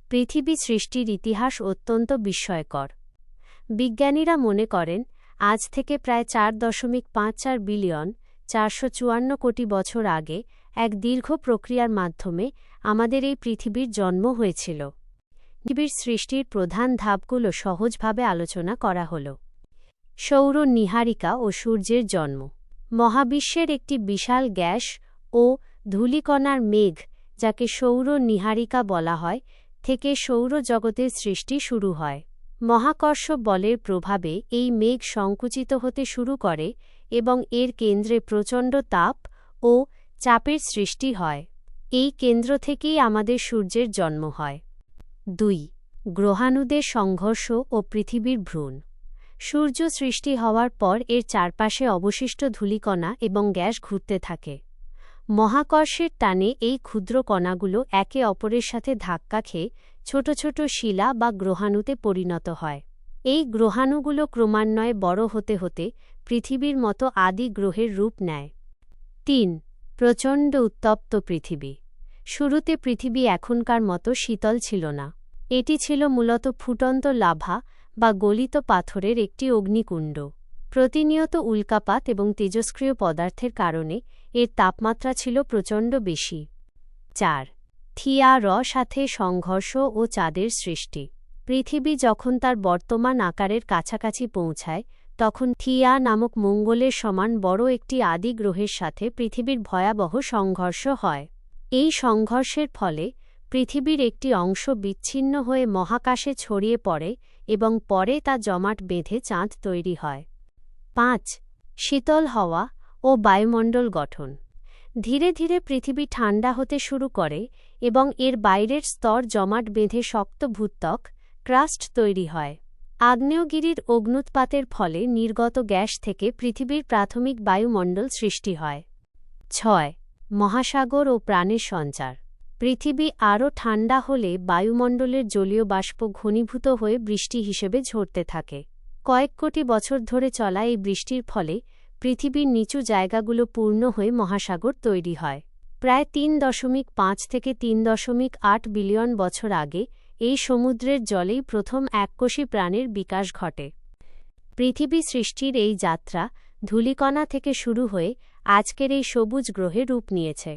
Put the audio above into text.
পৃথিবী সৃষ্টির ইতিহাস অত্যন্ত বিস্ময়কর। বিজ্ঞানীরা মনে করেন আজ থেকে প্রায় 4.54 বিলিয়ন 454 কোটি বছর আগে এক দীর্ঘ প্রক্রিয়ার মাধ্যমে আমাদের এই পৃথিবীর জন্ম হয়েছিল। পৃথিবীর সৃষ্টির প্রধান ধাপগুলো সহজভাবে আলোচনা করা হল। সৌর নীহারিকা ও সূর্যের জন্ম। মহাবিশ্বের একটি বিশাল গ্যাস ও ধূলিকণার মেঘ, যাকে সৌর নীহারিকা বলা হয়, থেকে সৌরজগতের সৃষ্টি শুরু হয়। মহাকর্ষ বলের প্রভাবে এই মেঘ সংকুচিত হতে শুরু করে এবং এর কেন্দ্রে প্রচণ্ড তাপ ও চাপের সৃষ্টি হয়। এই কেন্দ্র থেকেই আমাদের সূর্যের জন্ম হয়। 2. গ্রহাণুদের সংঘর্ষ ও পৃথিবীর ভ্রূণ। সূর্য সৃষ্টি হওয়ার পর এর চারপাশে অবশিষ্ট ধূলিকণা এবং গ্যাস ঘুরতে থাকে। মহাকর্ষের টানে এই ক্ষুদ্র কণাগুলো একে অপরের সাথে ধাক্কা খেয়ে ছোট ছোট শিলা বা গ্রহাণুতে পরিণত হয়। এই গ্রহাণুগুলো ক্রমান্বয়ে বড় হতে হতে পৃথিবীর মতো আদি গ্রহের রূপ নেয়। 3. প্রচণ্ড উত্তপ্ত পৃথিবী। শুরুতে পৃথিবী এখনকার মতো শীতল ছিল না। এটি ছিল মূলত ফুটন্ত লাভা বা গলিত পাথরের একটি অগ্নিকুণ্ড। প্রতিনিয়ত উল্কাপাত এবং তেজস্ক্রিয় পদার্থের কারণে এর তাপমাত্রা ছিল প্রচণ্ড বেশি। 4. থিয়া-র সাথে সংঘর্ষ ও চাঁদের সৃষ্টি। পৃথিবী যখন তার বর্তমান আকারের কাছাকাছি পৌঁছায়, তখন থিয়া নামক মঙ্গলের সমান বড় একটি আদি গ্রহের সাথে পৃথিবীর ভয়াবহ সংঘর্ষ হয়। এই সংঘর্ষের ফলে পৃথিবীর একটি অংশ বিচ্ছিন্ন হয়ে মহাকাশে ছড়িয়ে পড়ে এবং পরে তা জমাট বেঁধে চাঁদ তৈরি হয়। 5. শীতল হওয়া ও বায়ুমণ্ডল গঠন। ধীরে ধীরে পৃথিবী ঠান্ডা হতে শুরু করে এবং এর বাইরের স্তর জমাট বেঁধে শক্ত ভূত্বক ক্রাস্ট তৈরি হয়। আগ্নেয়গিরির অগ্ন্যুৎপাতের ফলে নির্গত গ্যাস থেকে পৃথিবীর প্রাথমিক বায়ুমণ্ডল সৃষ্টি হয়। 6. মহাসাগর ও প্রাণের সঞ্চার। পৃথিবী আরও ঠান্ডা হলে বায়ুমণ্ডলের জলীয় বাষ্প ঘনীভূত হয়ে বৃষ্টি হিসেবে ঝরতে থাকে। কয়েক কোটি বছর ধরে চলা এই বৃষ্টির ফলে পৃথিবীর নিচু জায়গাগুলো পূর্ণ হয়ে মহাসাগর তৈরি হয়। প্রায় 3.5 থেকে 3.8 বিলিয়ন বছর আগে এই সমুদ্রের জলেই প্রথম এককোষী প্রাণের বিকাশ ঘটে। পৃথিবী সৃষ্টির এই যাত্রা ধূলিকণা থেকে শুরু হয়ে আজকের এই সবুজ গ্রহে রূপ নিয়েছে।